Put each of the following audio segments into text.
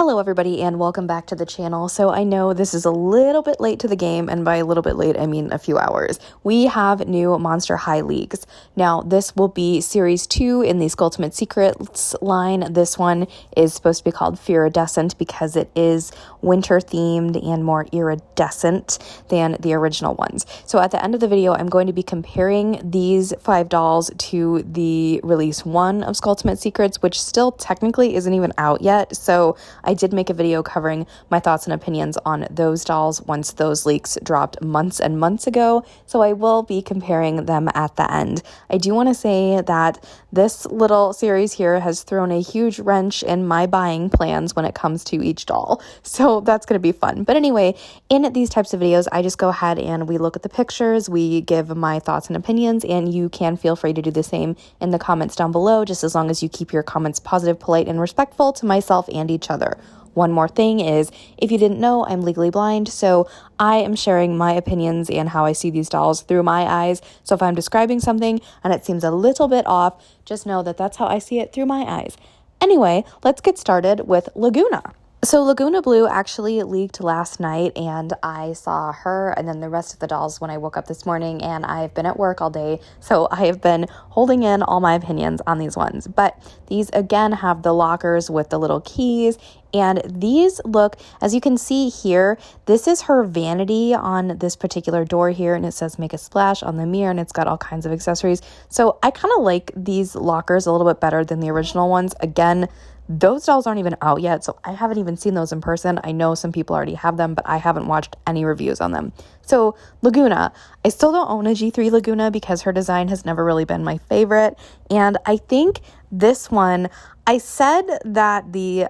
Hello everybody and welcome back to the channel. So I know this is a little bit late to the game, and by a little bit late I mean a few hours. We have new Monster High leagues. Now this will be series 2 in the Skulltimate Secrets line. This one is supposed to be called Fearidescent because it is winter themed and more iridescent than the original ones. So at the end of the video I'm going to be comparing these 5 dolls to the release 1 of Skulltimate Secrets, which still technically isn't even out yet. So I did make a video covering my thoughts and opinions on those dolls once those leaks dropped months and months ago, so I will be comparing them at the end. I do want to say that this little series here has thrown a huge wrench in my buying plans when it comes to each doll, so that's going to be fun. But anyway, in these types of videos, I just go ahead and we look at the pictures, we give my thoughts and opinions, and you can feel free to do the same in the comments down below, just as long as you keep your comments positive, polite, and respectful to myself and each other. One more thing is, if you didn't know, I'm legally blind, so I am sharing my opinions and how I see these dolls through my eyes. So if I'm describing something and it seems a little bit off, just know that that's how I see it through my eyes. Anyway, let's get started with Laguna. So Laguna Blue actually leaked last night, and I saw her and then the rest of the dolls when I woke up this morning, and I've been at work all day, so I have been holding in all my opinions on these ones. But these again have the lockers with the little keys, and these look, as you can see here, this is her vanity on this particular door here, and it says make a splash on the mirror, and it's got all kinds of accessories. So I kind of like these lockers a little bit better than the original ones. Again, those dolls aren't even out yet, so I haven't even seen those in person. I know some people already have them, but I haven't watched any reviews on them. So Laguna, I still don't own a G3 Laguna because her design has never really been my favorite. And I think this one, I said that the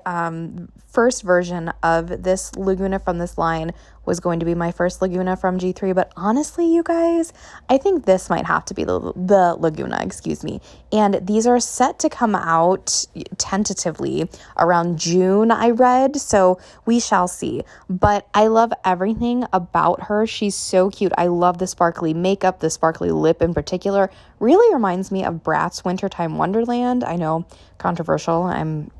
first version of this Laguna from this line was going to be my first Laguna from G3, but honestly, you guys, I think this might have to be the Laguna, excuse me. And these are set to come out tentatively around June, I read, so we shall see. But I love everything about her. She's so cute. I love the sparkly makeup, the sparkly lip in particular. Really reminds me of Bratz Wintertime Wonderland. I know, controversial. I'm,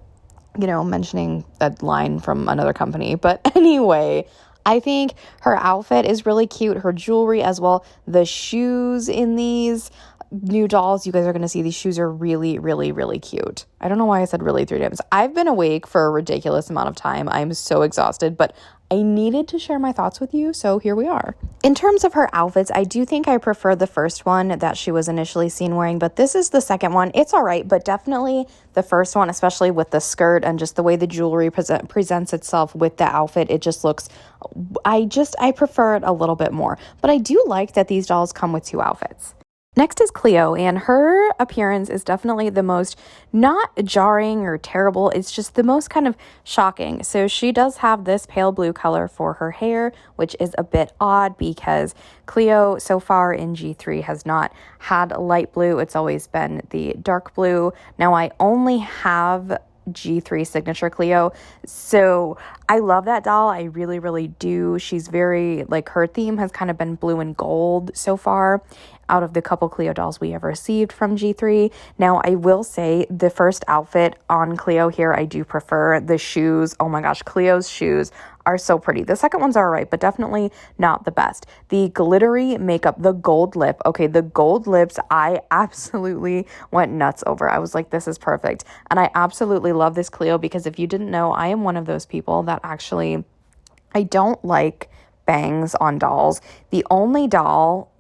mentioning a line from another company, but anyway, I think her outfit is really cute. Her jewelry as well. The shoes in these new dolls, you guys are going to see these shoes are really, really, really cute. I don't know why I said really 3 times. I've been awake for a ridiculous amount of time. I'm so exhausted, but I needed to share my thoughts with you, so here we are. In terms of her outfits, I do think I prefer the first one that she was initially seen wearing, but this is the second one. It's all right, but definitely the first one, especially with the skirt and just the way the jewelry presents itself with the outfit, it just looks, I prefer it a little bit more. But I do like that these dolls come with 2 outfits. Next is Cleo, and her appearance is definitely the most not jarring or terrible. It's just the most kind of shocking. So she does have this pale blue color for her hair, which is a bit odd because Cleo so far in G3 has not had light blue. It's always been the dark blue. Now I only have G3 signature Cleo, so I love that doll. I really, really do. She's very, her theme has kind of been blue and gold so far out of the couple Cleo dolls we have received from G3. Now, I will say the first outfit on Cleo here, I do prefer. The shoes, oh my gosh, Cleo's shoes are so pretty. The second ones are all right, but definitely not the best. The glittery makeup, the gold lip. Okay, the gold lips, I absolutely went nuts over. I was like, this is perfect. And I absolutely love this Cleo because if you didn't know, I am one of those people that actually, I don't like bangs on dolls. The only doll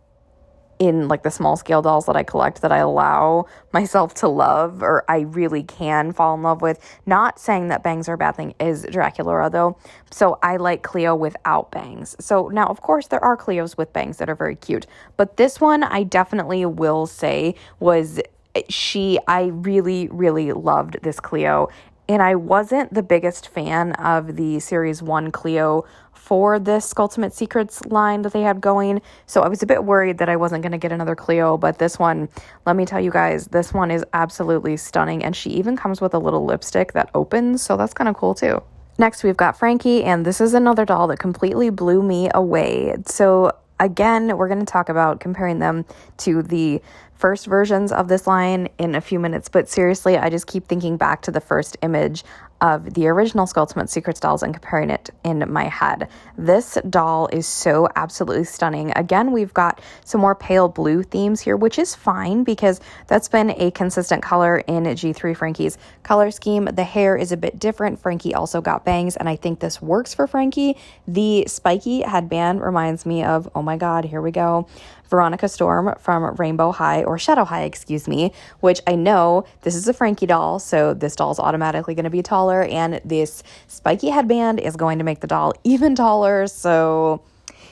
in the small scale dolls that I collect that I allow myself to love, or I really can fall in love with, not saying that bangs are a bad thing, is Draculaura though. So I like Cleo without bangs. So now of course there are Cleos with bangs that are very cute, but this one I definitely will say was I really, really loved this Cleo. And I wasn't the biggest fan of the Series 1 Cleo for this Skulltimate Secrets line that they had going. So I was a bit worried that I wasn't going to get another Cleo. But this one, let me tell you guys, this one is absolutely stunning. And she even comes with a little lipstick that opens. So that's kind of cool too. Next, we've got Frankie. And this is another doll that completely blew me away. So again, we're going to talk about comparing them to the first versions of this line in a few minutes, but seriously, I just keep thinking back to the first image of the original Skulltimate Secrets dolls and comparing it in my head. This doll is so absolutely stunning. Again, we've got some more pale blue themes here, which is fine because that's been a consistent color in G3 Frankie's color scheme. The hair is a bit different. Frankie also got bangs, and I think this works for Frankie. The spiky headband reminds me of, oh my god, here we go, Veronica Storm from Rainbow High, or Shadow High, excuse me, which I know this is a Frankie doll, so this doll is automatically going to be taller, and this spiky headband is going to make the doll even taller, so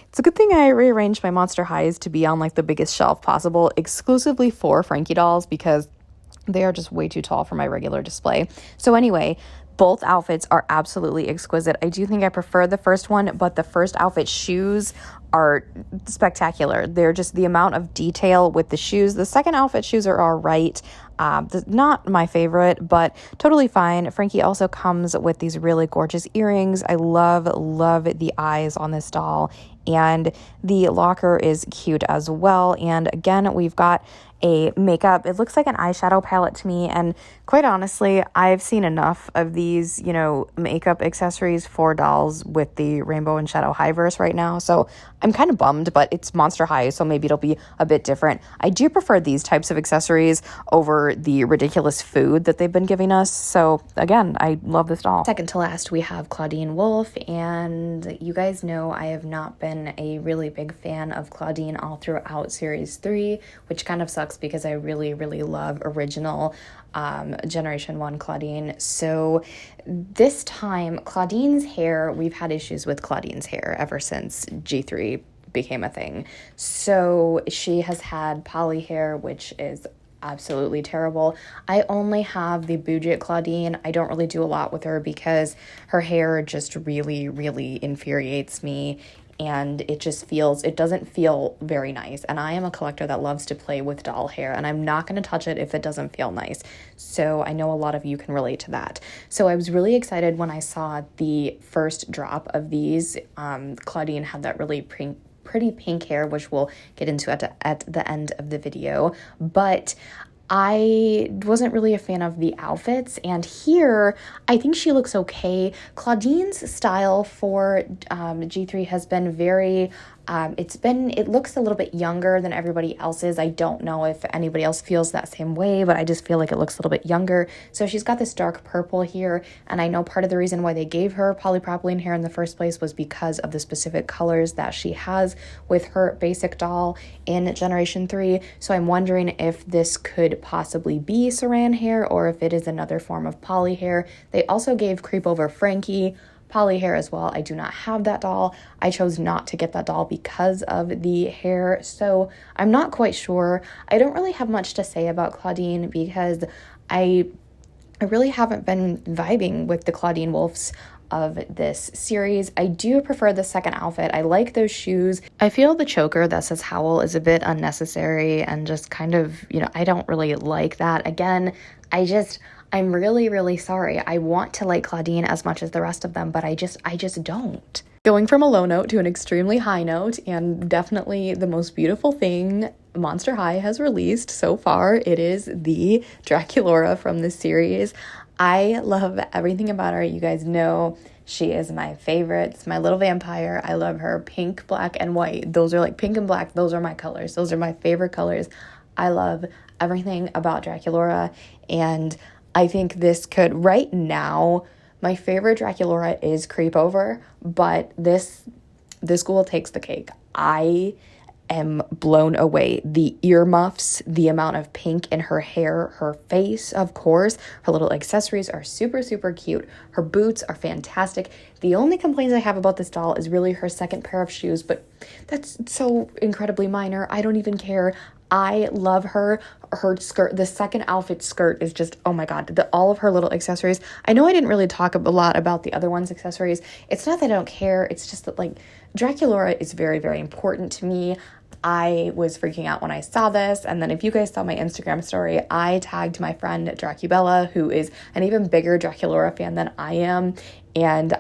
it's a good thing I rearranged my Monster Highs to be on like the biggest shelf possible, exclusively for Frankie dolls, because they are just way too tall for my regular display. So anyway, both outfits are absolutely exquisite. I do think I prefer the first one, but the first outfit shoes are spectacular. They're just the amount of detail with the shoes. The second outfit shoes are all right. Not my favorite, but totally fine. Frankie also comes with these really gorgeous earrings. I love the eyes on this doll. And the locker is cute as well. And again, we've got a makeup. It looks like an eyeshadow palette to me. And quite honestly, I've seen enough of these, makeup accessories for dolls with the Rainbow and Shadow High verse right now. So I'm kind of bummed, but it's Monster High, so maybe it'll be a bit different. I do prefer these types of accessories over the ridiculous food that they've been giving us. So again, I love this doll. Second to last, we have Clawdeen Wolf, and you guys know I have not been a really big fan of Clawdeen all throughout Series 3, which kind of sucks because I really love original Generation 1 Clawdeen. So this time, Clawdeen's hair, we've had issues with Clawdeen's hair ever since G3 became a thing. So she has had poly hair, which is absolutely terrible. I only have the Budget Clawdeen. I don't really do a lot with her because her hair just really infuriates me, and it doesn't feel very nice. And I am a collector that loves to play with doll hair, and I'm not going to touch it if it doesn't feel nice. So I know a lot of you can relate to that. So I was really excited when I saw the first drop of these. Clawdeen had that really pretty pink hair, which we'll get into at the end of the video. But I wasn't really a fan of the outfits, and here I think she looks okay. Clawdeen's style for G3 has been very it looks a little bit younger than everybody else's. I don't know if anybody else feels that same way, but I just feel like it looks a little bit younger. So she's got this dark purple here, and I know part of the reason why they gave her polypropylene hair in the first place was because of the specific colors that she has with her basic doll in Generation 3. So I'm wondering if this could possibly be saran hair or if it is another form of poly hair. They also gave Creep Over Frankie poly hair as well. I do not have that doll. I chose not to get that doll because of the hair, so I'm not quite sure. I don't really have much to say about Clawdeen because I really haven't been vibing with the Clawdeen Wolves of this series. I do prefer the second outfit. I like those shoes. I feel the choker that says Howl is a bit unnecessary and just kind of, I don't really like that. Again, I'm really sorry. I want to like Clawdeen as much as the rest of them, but I just don't. Going from a low note to an extremely high note, and definitely the most beautiful thing Monster High has released so far, it is the Draculaura from this series. I love everything about her. You guys know she is my favorite. It's my little vampire. I love her pink, black, and white. Those are like pink and black. Those are my colors. Those are my favorite colors. I love everything about Draculaura, and I think this could, right now, my favorite Draculaura is Creep Over, but this ghoul takes the cake. I am blown away. The earmuffs, the amount of pink in her hair, her face, of course, her little accessories are super cute. Her boots are fantastic. The only complaints I have about this doll is really her second pair of shoes, but that's so incredibly minor. I don't even care. I love her skirt. The second outfit skirt is just, oh my god, all of her little accessories. I know I didn't really talk a lot about the other one's accessories. It's not that I don't care. It's just that, like, Draculaura is very important to me. I was freaking out when I saw this, and then if you guys saw my Instagram story, I tagged my friend Dracubella, who is an even bigger Draculaura fan than I am, and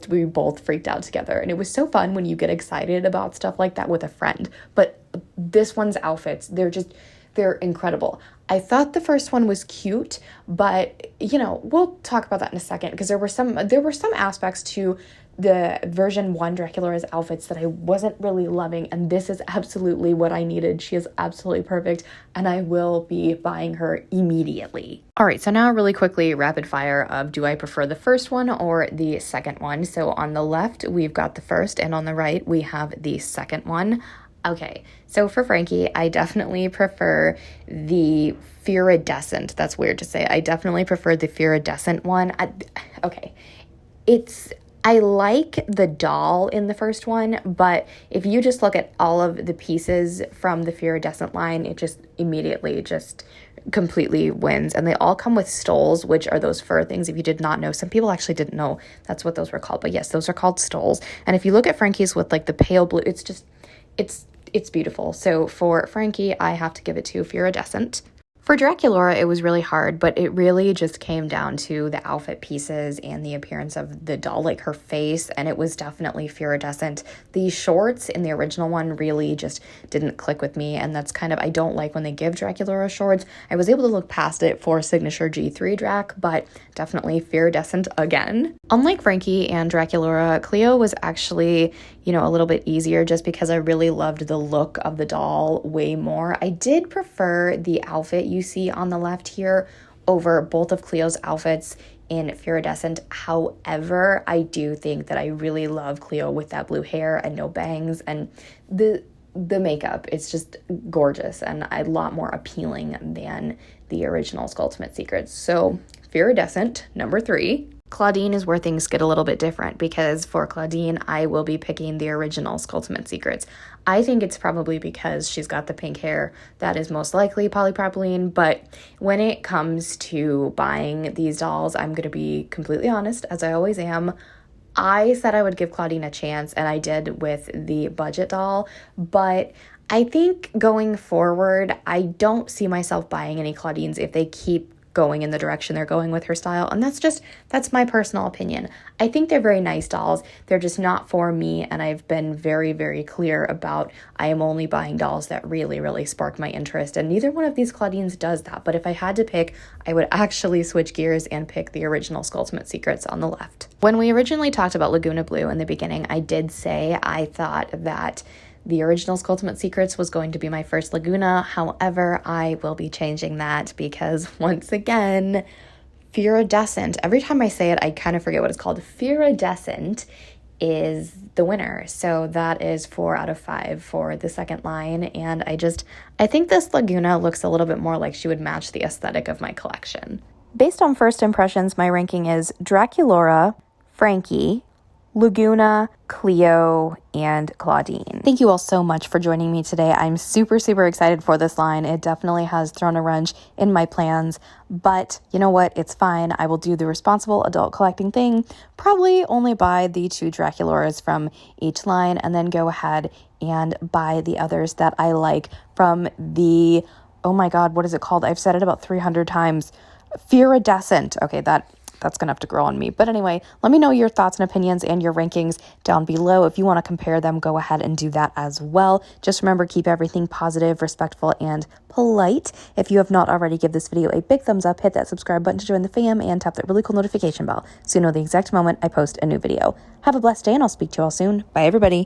we both freaked out together. And it was so fun when you get excited about stuff like that with a friend. But this one's outfits, they're just they're incredible. I thought the first one was cute, but you know, we'll talk about that in a second because there were some aspects to the version 1 Draculaura's outfits that I wasn't really loving, and this is absolutely what I needed. She is absolutely perfect, and I will be buying her immediately. All right, so now really quickly, rapid fire of do I prefer the first one or the second one? So on the left, we've got the first, and on the right, we have the second one. Okay, so for Frankie, I definitely prefer the Fearidescent. That's weird to say. I definitely prefer the Fearidescent one. I like the doll in the first one, but if you just look at all of the pieces from the Fearidescent line, it just immediately just completely wins. And they all come with stoles, which are those fur things. If you did not know, some people actually didn't know that's what those were called. But yes, those are called stoles. And if you look at Frankie's with like the pale blue, it's beautiful. So for Frankie, I have to give it to Fearidescent. For Draculaura, it was really hard, but it really just came down to the outfit pieces and the appearance of the doll, like her face, and it was definitely Fearidescent. The shorts in the original one really just didn't click with me, and that's kind of, I don't like when they give Draculaura shorts. I was able to look past it for Signature G3 Drac, but definitely Fearidescent again. Unlike Frankie and Draculaura, Cleo was actually, you know, a little bit easier just because I really loved the look of the doll way more. I did prefer the outfit you see on the left here over both of Cleo's outfits in Fearidescent. However, I do think that I really love Cleo with that blue hair and no bangs, and the makeup. It's just gorgeous and a lot more appealing than the original Skulltimate Secrets. So Fearidescent, number 3. Clawdeen is where things get a little bit different because for Clawdeen, I will be picking the original Skulltimate Secrets. I think it's probably because she's got the pink hair. That is most likely polypropylene, but when it comes to buying these dolls, I'm going to be completely honest, as I always am. I said I would give Clawdeen a chance, and I did with the budget doll, but I think going forward, I don't see myself buying any Clawdeens if they keep going in the direction they're going with her style, and that's my personal opinion. I think they're very nice dolls. They're just not for me, and I've been very, very clear about I am only buying dolls that really, really spark my interest, and neither one of these Clawdeens does that. But if I had to pick, I would actually switch gears and pick the original Skulltimate Secrets on the left. When we originally talked about Laguna Blue in the beginning, I did say I thought that the original Skulltimate Secrets was going to be my first Laguna. However, I will be changing that because, once again, Fearidescent, every time I say it, I kind of forget what it's called. Fearidescent is the winner. So that is 4 out of 5 for the second line. And I think this Laguna looks a little bit more like she would match the aesthetic of my collection. Based on first impressions, my ranking is Draculaura, Frankie, Laguna, Cleo, and Clawdeen. Thank you all so much for joining me today. I'm super, super excited for this line. It definitely has thrown a wrench in my plans, but you know what? It's fine. I will do the responsible adult collecting thing, probably only buy the 2 Draculauras from each line, and then go ahead and buy the others that I like from the, oh my God, what is it called? I've said it about 300 times. Fearidescent. Okay, that's going to have to grow on me. But anyway, let me know your thoughts and opinions and your rankings down below. If you want to compare them, go ahead and do that as well. Just remember, keep everything positive, respectful, and polite. If you have not already, give this video a big thumbs up, hit that subscribe button to join the fam, and tap that really cool notification bell so you know the exact moment I post a new video. Have a blessed day, and I'll speak to you all soon. Bye, everybody.